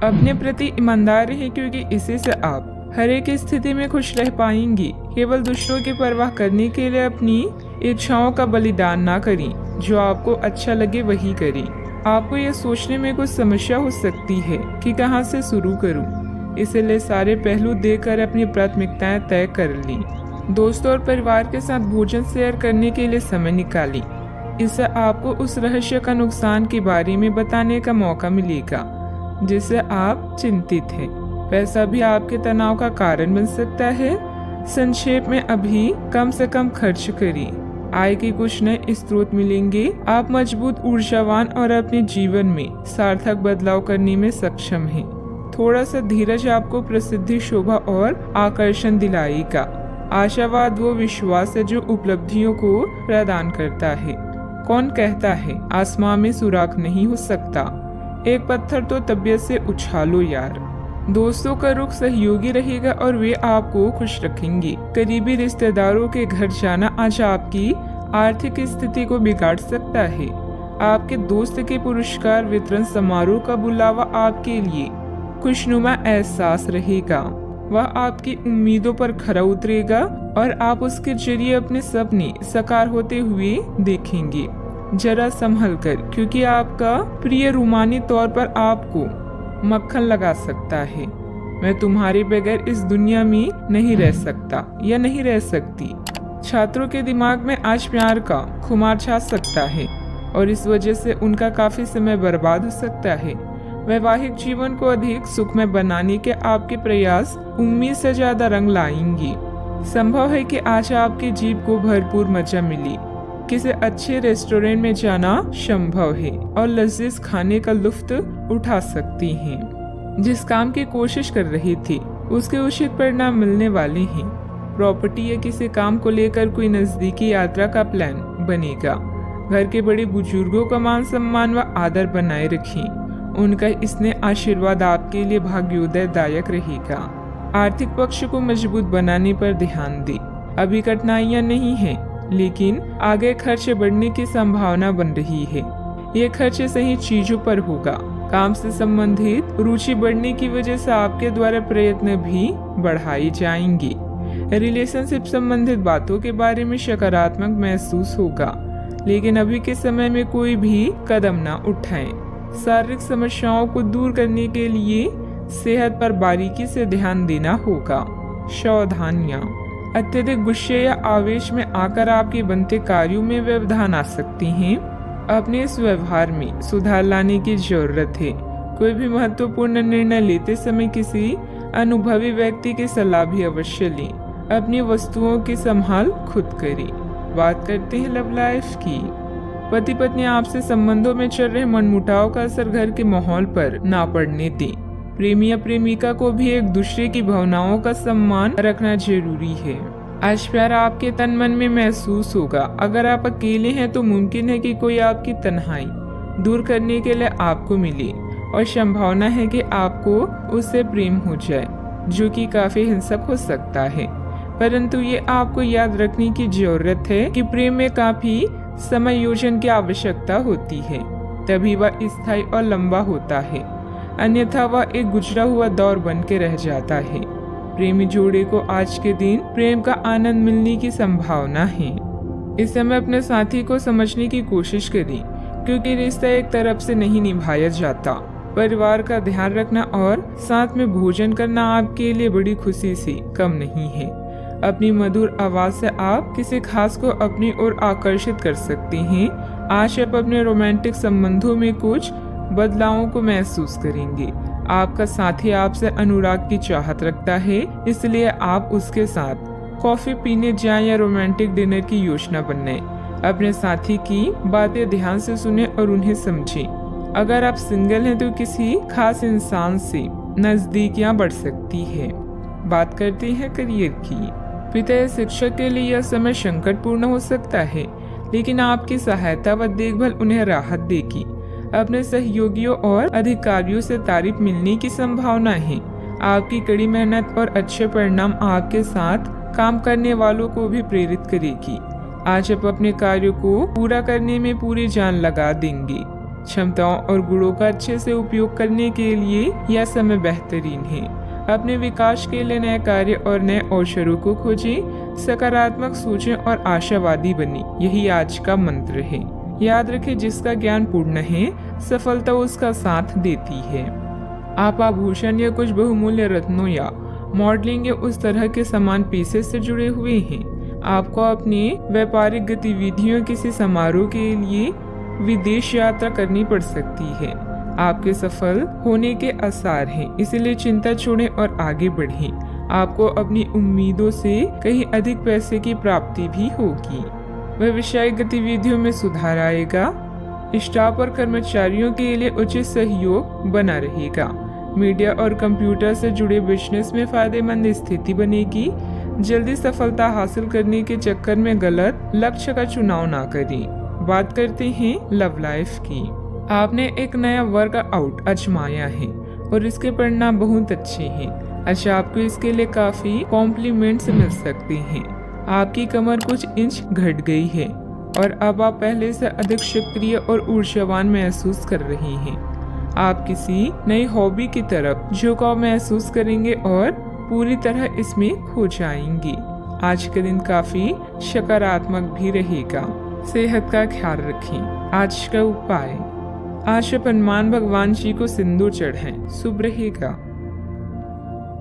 अपने प्रति ईमानदार रहें, क्योंकि इसी से आप हर एक स्थिति में खुश रह पाएंगी। केवल दूसरों की परवाह करने के लिए अपनी इच्छाओं का बलिदान ना करें। जो आपको अच्छा लगे वही करें। आपको यह सोचने में कुछ समस्या हो सकती है कि कहां से शुरू करूं, इसलिए सारे पहलू देखकर अपनी प्राथमिकताएं तय कर ली। दोस्तों और परिवार के साथ भोजन शेयर करने के लिए समय निकालें। इससे आपको उस रहस्य का नुकसान के बारे में बताने का मौका मिलेगा जिससे आप चिंतित हैं। पैसा भी आपके तनाव का कारण बन सकता है। संक्षेप में अभी कम से कम खर्च करिए। आय के कुछ नए स्रोत मिलेंगे। आप मजबूत, ऊर्जावान और अपने जीवन में सार्थक बदलाव करने में सक्षम हैं। थोड़ा सा धीरज आपको प्रसिद्धि, शोभा और आकर्षण दिलाएगा। आशावाद वो विश्वास है जो उपलब्धियों को प्रदान करता है। कौन कहता है आसमां में सुराख नहीं हो सकता, एक पत्थर तो तबीयत से उछालो यार। दोस्तों का रुख सहयोगी रहेगा और वे आपको खुश रखेंगे। करीबी रिश्तेदारों के घर जाना आज आपकी आर्थिक स्थिति को बिगाड़ सकता है। आपके दोस्त के पुरस्कार वितरण समारोह का बुलावा आपके लिए खुशनुमा एहसास रहेगा। वह आपकी उम्मीदों पर खरा उतरेगा और आप उसके जरिए अपने सपने साकार होते हुए देखेंगे। जरा संभल कर, क्योंकि आपका प्रिय रूमानी तौर पर आपको मक्खन लगा सकता है। मैं तुम्हारे बगैर इस दुनिया में नहीं रह सकता या नहीं रह सकती। छात्रों के दिमाग में आज प्यार का खुमार छा सकता है और इस वजह से उनका काफी समय बर्बाद हो सकता है। वैवाहिक जीवन को अधिक सुखमय बनाने के आपके प्रयास उम्मीद से ज्यादा रंग लाएंगे। संभव है कि आज आपकी जीभ को भरपूर मजा मिले। किसी अच्छे रेस्टोरेंट में जाना संभव है और लजीज खाने का लुत्फ उठा सकती हैं। जिस काम की कोशिश कर रही थी उसके उचित परिणाम मिलने वाले हैं। प्रॉपर्टी या किसी काम को लेकर कोई नजदीकी यात्रा का प्लान बनेगा। घर के बड़े बुजुर्गों का मान सम्मान व आदर बनाए रखें। उनका स्नेह आशीर्वाद आपके लिए भाग्योदयदायक रहेगा। आर्थिक पक्ष को मजबूत बनाने पर ध्यान दें। अभी कठिनाइयां नहीं हैं, लेकिन आगे खर्चे बढ़ने की संभावना बन रही है। ये खर्चे सही चीजों पर होगा। काम से संबंधित रुचि बढ़ने की वजह से आपके द्वारा प्रयत्न भी बढ़ाई जाएंगी। रिलेशनशिप संबंधित बातों के बारे में सकारात्मक महसूस होगा, लेकिन अभी के समय में कोई भी कदम ना उठाएं। शारीरिक समस्याओं को दूर करने के लिए सेहत पर बारीकी से ध्यान देना होगा। सावधानियां, अत्यधिक गुस्से या आवेश में आकर आपके बनते कार्यों में व्यवधान आ सकती हैं। अपने इस व्यवहार में सुधार लाने की जरूरत है। कोई भी महत्वपूर्ण निर्णय लेते समय किसी अनुभवी व्यक्ति की सलाह भी अवश्य लें। अपनी वस्तुओं की संभाल खुद करें। बात करते हैं लव लाइफ की। पति पत्नी आपसे संबंधों में चल रहे मनमुटाव का असर घर के माहौल पर ना पड़ने दें। प्रेमी या प्रेमिका को भी एक दूसरे की भावनाओं का सम्मान रखना जरूरी है। आज प्यार आपके तन मन में महसूस होगा। अगर आप अकेले हैं तो मुमकिन है कि कोई आपकी तन्हाई दूर करने के लिए आपको मिले और संभावना है कि आपको उससे प्रेम हो जाए, जो कि काफी हिंसक हो सकता है। परंतु ये आपको याद रखने की जरूरत है कि प्रेम में काफी समायोजन की आवश्यकता होती है, तभी वह स्थायी और लंबा होता है। अन्यथा वह एक गुजरा हुआ दौर बन के रह जाता है। प्रेमी जोड़े को आज के दिन प्रेम का आनंद मिलने की संभावना है। इस समय अपने साथी को समझने की कोशिश करें, क्योंकि रिश्ता एक तरफ से नहीं निभाया जाता। परिवार का ध्यान रखना और साथ में भोजन करना आपके लिए बड़ी खुशी से कम नहीं है। अपनी मधुर आवाज से आप किसी खास को अपनी ओर आकर्षित कर सकते हैं। आज आप अपने रोमांटिक संबंधों में कुछ बदलावों को महसूस करेंगे। आपका साथी आपसे अनुराग की चाहत रखता है, इसलिए आप उसके साथ कॉफी पीने जाएं या रोमांटिक डिनर की योजना बनाएं। अपने साथी की बातें ध्यान से सुने और उन्हें समझें। अगर आप सिंगल हैं तो किसी खास इंसान से नजदीकियां बढ़ सकती है। बात करते हैं करियर की। पिता या शिक्षक के लिए यह समय संकटपूर्ण हो सकता है, लेकिन आपकी सहायता व देखभाल उन्हें राहत देगी। अपने सहयोगियों और अधिकारियों से तारीफ मिलने की संभावना है। आपकी कड़ी मेहनत और अच्छे परिणाम आपके साथ काम करने वालों को भी प्रेरित करेगी। आज आप अपने कार्यों को पूरा करने में पूरी जान लगा देंगे। क्षमताओं और गुणों का अच्छे से उपयोग करने के लिए यह समय बेहतरीन है। अपने विकास के लिए नए कार्य और नए अवसरों को खोजें, सकारात्मक सोचें और आशावादी बने। यही आज का मंत्र है। याद रखें, जिसका ज्ञान पूर्ण है, सफलता उसका साथ देती है। आप आभूषण या कुछ बहुमूल्य रत्नों या मॉडलिंग या उस तरह के समान पेशे से जुड़े हुए हैं। आपको अपनी व्यापारिक गतिविधियों किसी समारोह के लिए विदेश यात्रा करनी पड़ सकती है। आपके सफल होने के आसार हैं, इसलिए चिंता छोड़ें और आगे बढ़ें। आपको अपनी उम्मीदों से कहीं अधिक पैसे की प्राप्ति भी होगी। व्यवसायिक गतिविधियों में सुधार आएगा। स्टाफ और कर्मचारियों के लिए उचित सहयोग बना रहेगा। मीडिया और कंप्यूटर से जुड़े बिजनेस में फायदेमंद स्थिति बनेगी। जल्दी सफलता हासिल करने के चक्कर में गलत लक्ष्य का चुनाव ना करें। बात करते हैं लव लाइफ की। आपने एक नया वर्कआउट आजमाया है और इसके परिणाम बहुत अच्छे हैं। अच्छा, आपको इसके लिए काफी कॉम्प्लीमेंट्स मिल सकते हैं। आपकी कमर कुछ इंच घट गई है और अब आप पहले से अधिक सक्रिय और ऊर्जावान महसूस कर रहे हैं। आप किसी नई हॉबी की तरफ झुकाव महसूस करेंगे और पूरी तरह इसमें खो जाएंगे। आज का दिन काफी सकारात्मक भी रहेगा। सेहत का ख्याल रखें। आज का उपाय, आज हनुमान भगवान जी को सिंदूर चढ़ाएं, शुभ रहेगा।